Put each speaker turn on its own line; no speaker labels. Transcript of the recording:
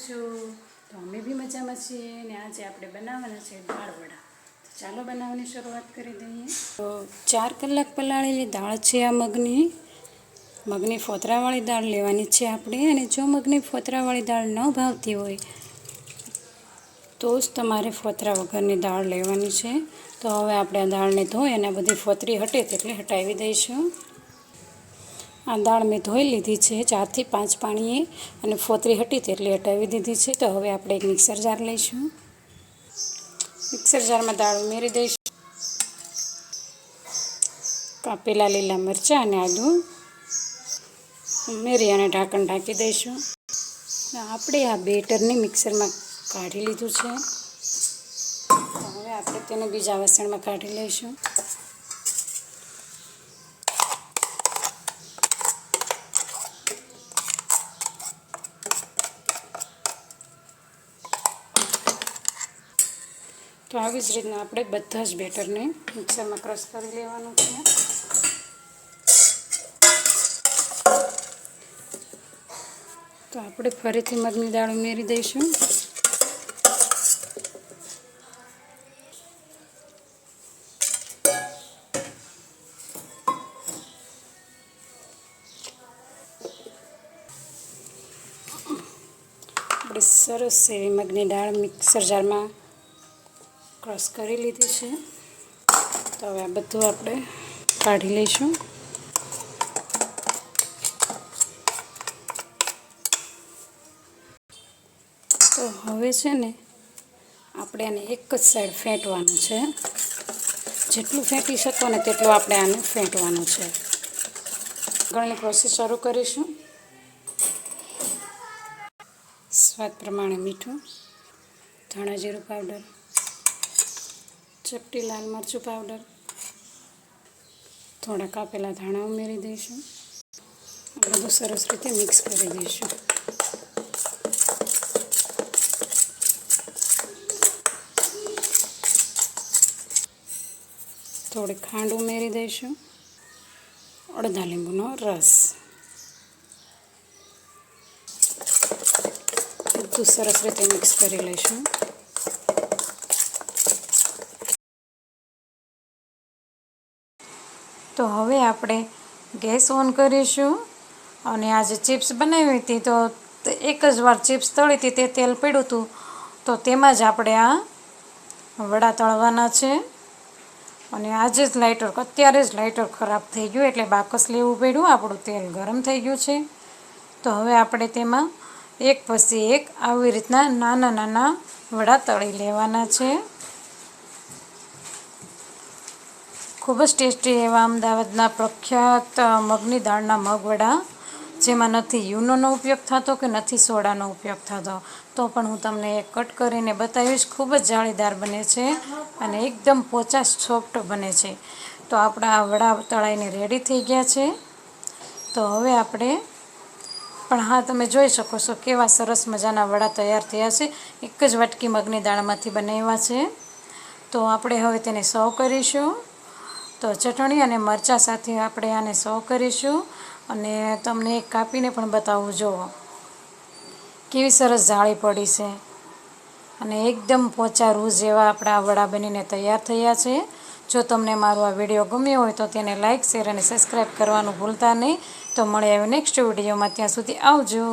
છો? તો અમે બી મજામાં છીએ અને આજે આપણે બનાવવાના છે દાળ વડા. તો ચાલો બનાવવાની શરૂઆત કરી દઈએ. તો 4 કલાક પલાળેલી દાળ છે આ મગની ફોતરાવાળી દાળ લેવાની છે આપણે. અને જો મગની ફોતરાવાળી દાળ ન ભાવતી હોય તો જ તમારે ફોતરા વગરની દાળ લેવાની છે. તો હવે આપણે આ દાળને ધોઈ અને બધી ફોતરી હટે તેટલી હટાવી દઈશું. આ દાળ મેં ધોઈ લીધી છે 4 થી 5 પાણીએ અને ફોતરી હટી તેટલી હટાવી દીધી છે. તો હવે આપણે એક મિક્સર જાર લઈશું. મિક્સર જારમાં દાળ ઉમેરી દઈશું. કાપેલા લીલા મરચાં અને આદું ઉમેરી અને ઢાંકણ ઢાંકી દઈશું. આપણે આ બેટરને મિક્સરમાં કાઢી લીધું છે. તો હવે આપણે તેને બીજા વાસણમાં કાઢી લઈશું. તો આવી જ રીતના આપણે બધા જ બેટરને મિક્સરમાં ક્રશ કરી લેવાનું છે. તો આપણે ફરીથી મગની દાળ ઉમેરી દઈશું. આપણે સરસ એવી મગની દાળ મિક્સર જારમાં ક્રશ કરી લીધી છે. તો હવે આ બધું આપણે કાઢી લઈશું. તો હવે છે ને આપણે આને એક જ સાઈડ ફેંટવાનું છે. જેટલું ફેંટી શકો ને તેટલું આપણે આને ફેંટવાનું છે. આગળની પ્રોસેસ શરૂ કરીશું. સ્વાદ પ્રમાણે મીઠું, ધાણા જીરું પાવડર, ચપટી લાલ મરચું પાવડર, થોડા કાપેલા ધાણા ઉમેરી દઈશું. આ બધું સરસ રીતે મિક્સ કરી દઈશું. થોડી ખાંડ ઉમેરી દઈશું. અડધા લીંબુનો રસ. બધું સરસ રીતે મિક્સ કરી લઈશું. તો હવે આપણે ગેસ ઓન કરીશું. અને આ જે ચિપ્સ બનાવી હતી તો એક જ વાર ચિપ્સ તળી હતી તે તેલ પડ્યું હતું. તો તેમાં જ આપણે આ વડા તળવાના છે. અને આજે જ અત્યારે જ લાઇટર ખરાબ થઈ ગયું એટલે બાકસ લેવું પડ્યું. આપણું તેલ ગરમ થઈ ગયું છે. તો હવે આપણે તેમાં એક પછી એક આવી રીતના નાના નાના વડા તળી લેવાના છે. ખૂબ જ ટેસ્ટી એવા અમદાવાદના પ્રખ્યાત મગની દાળના મગવડા, જેમાં નથી યુનોનો ઉપયોગ થતો કે નથી સોડાનો ઉપયોગ થતો. તો પણ હું તમને એક કટ કરીને બતાવીશ. ખૂબ જ જાળીદાર બને છે અને એકદમ પોચા સોફ્ટ બને છે. તો આપણા આ વડા તળાઈને રેડી થઈ ગયા છે. તો હવે આપણે પણ હા, તમે જોઈ શકો છો કેવા સરસ મજાના વડા તૈયાર થયા છે. એક જ વાટકી મગની દાળમાંથી બનાવ્યા છે. તો આપણે હવે તેને સર્વ કરીશું. તો ચટણી અને મરચાં સાથે આપણે આને સર્વ કરીશું. અને તમને એક કાપીને પણ બતાવું. જુઓ કેવી સરસ જાળી પડી છે અને એકદમ પોચા રૂ જેવા આપણા વડા બનીને તૈયાર થયા છે. જો તમને મારો આ વિડીયો ગમ્યો હોય તો તેને લાઇક, શેર અને સબસ્ક્રાઈબ કરવાનું ભૂલતા નહીં. તો મળે હવે નેક્સ્ટ વિડીયોમાં. ત્યાં સુધી આવજો.